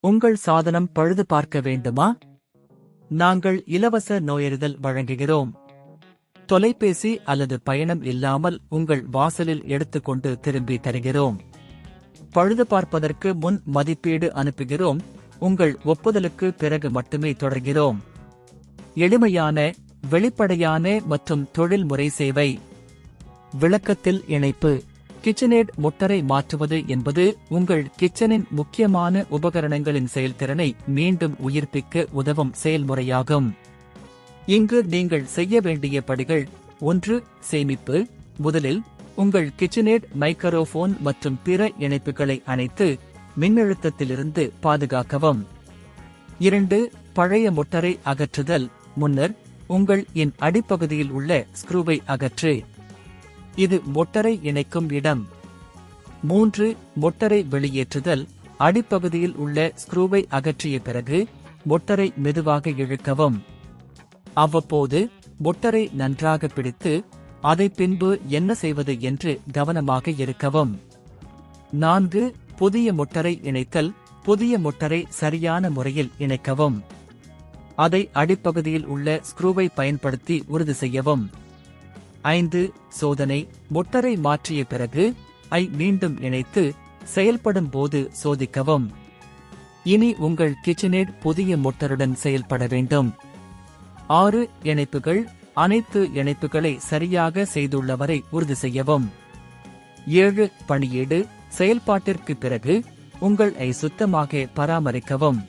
உங்கள் சாதனம் பழுது பார்க்க வேண்டுமா? நாங்கள் இலவச நோயறிதல் வழங்குகிறோம். தொலைபேசி அல்லது பயணம் இல்லாமல் உங்கள் வாசலில் எடுத்துக்கொண்டு திரும்பி தருகிறோம். பழுது பார்ப்பதற்கு முன் மதிப்பீடு அனுப்புகிறோம். உங்கள் ஒப்புதலுக்கு பிறகு மட்டுமே தொடர்கிறோம். எளிமையான, வெளிப்படையான மற்றும் தொழில்முறை சேவை. விளக்கத்தில் இணைப்பு. கிச்சனேட் மொட்டரை மாற்றுவது என்பது உங்கள் கிச்சனின் முக்கியமான உபகரணங்களின் செயல்திறனை மீண்டும் உயிர்ப்பிக்க உதவும் செயல்முறையாகும். இங்கு நீங்கள் செய்ய வேண்டிய படிகள்: 1. சேமிப்பு. முதலில் உங்கள் கிச்சனேட் மைக்ரோஃபோன் மற்றும் பிற இணைப்புகளை அணைத்து மின்னழுத்தத்திலிருந்து பாதுகாக்கவும். 2. பழைய மொட்டரை அகற்றுதல். முன்னர் உங்கள் அடிப்பகுதியில் உள்ள ஸ்க்ரூவை அகற்று. இது மொட்டரை இணைக்கும் இடம். 3. மொட்டரை வெளியேற்றுதல். அடிப்பகுதியில் உள்ள ஸ்க்ரூவை அகற்றிய பிறகு மொட்டரை மெதுவாக இழுக்கவும். அவ்வப்போது மொட்டரை நன்றாக பிடித்து அதை பின்பு என்ன செய்வது என்று கவனமாக இருக்கவும். 4. புதிய மொட்டரை இணைத்தல். புதிய மொட்டரை சரியான முறையில் இணைக்கவும். அதை அடிப்பகுதியில் உள்ள ஸ்க்ரூவை பயன்படுத்தி உறுதி செய்யவும். 5. சோதனை. மொட்டரை மாற்றிய பிறகு மீண்டும் இணைத்து செயல்படும் போது சோதிக்கவும். இனி உங்கள் கிச்சனேட் புதிய மொட்டருடன் செயல்பட வேண்டும். 6. இணைப்புகள். அனைத்து இணைப்புகளை சரியாக செய்துள்ளவரை உறுதி செய்யவும். 7. பணியீடு. செயல்பாட்டிற்கு பிறகு உங்கள் சுத்தமாக பராமரிக்கவும்.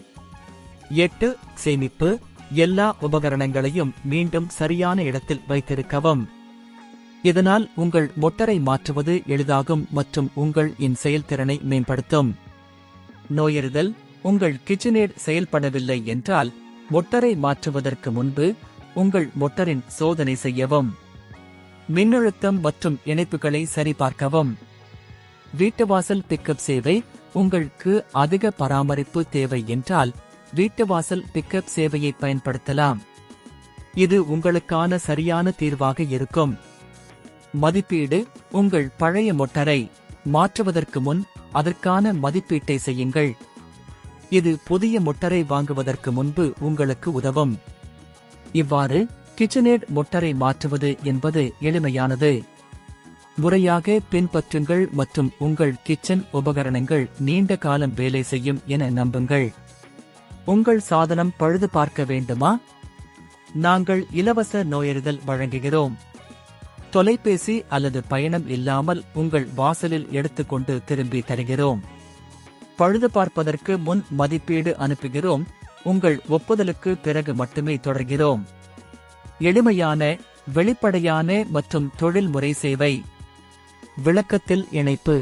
8. சேமிப்பு. எல்லா உபகரணங்களையும் மீண்டும் சரியான இடத்தில் வைத்திருக்கவும். இதனால் உங்கள் மொட்டரை மாற்றுவது எளிதாகும் மற்றும் உங்கள் செயல்திறனை மேம்படுத்தும். நோயறிதல். உங்கள் கிச்சனேட் செயல்படவில்லை என்றால் மொட்டரை மாற்றுவதற்கு முன்பு உங்கள் மொட்டரின் சோதனை செய்யவும். மின்னழுத்தம் மற்றும் இணைப்புகளை சரிபார்க்கவும். வீட்டுவாசல் பிக்கப் சேவை. உங்களுக்கு அதிக பராமரிப்பு தேவை என்றால் வீட்டுவாசல் பிக்கப் சேவையை பயன்படுத்தலாம். இது உங்களுக்கான சரியான தீர்வாக இருக்கும். மதிப்பீடு. உங்கள் பழைய மொட்டரை மாற்றுவதற்கு முன் அதற்கான மதிப்பீட்டை செய்யுங்கள். இது புதிய மொட்டரை வாங்குவதற்கு முன்பு உங்களுக்கு உதவும். இவ்வாறு கிச்சனேட் மொட்டரை மாற்றுவது என்பது எளிமையானது. முறையாக பின்பற்றுங்கள் மற்றும் உங்கள் கிச்சன் உபகரணங்கள் நீண்ட காலம் வேலை செய்யும் என நம்புங்கள். உங்கள் சாதனம் பழுது பார்க்க வேண்டுமா? நாங்கள் இலவச நோயறிதல் வழங்குகிறோம். தொலைபேசி அல்லது பயணம் இல்லாமல் உங்கள் வாசலில் எடுத்துக்கொண்டு திரும்பி தருகிறோம். பழுது பார்ப்பதற்கு முன் மதிப்பீடு அனுப்புகிறோம். உங்கள் ஒப்புதலுக்கு பிறகு மட்டுமே தொடர்கிறோம். எளிமையான, வெளிப்படையான மற்றும் தொழில்முறை சேவை. விளக்கத்தில் இணைப்பு.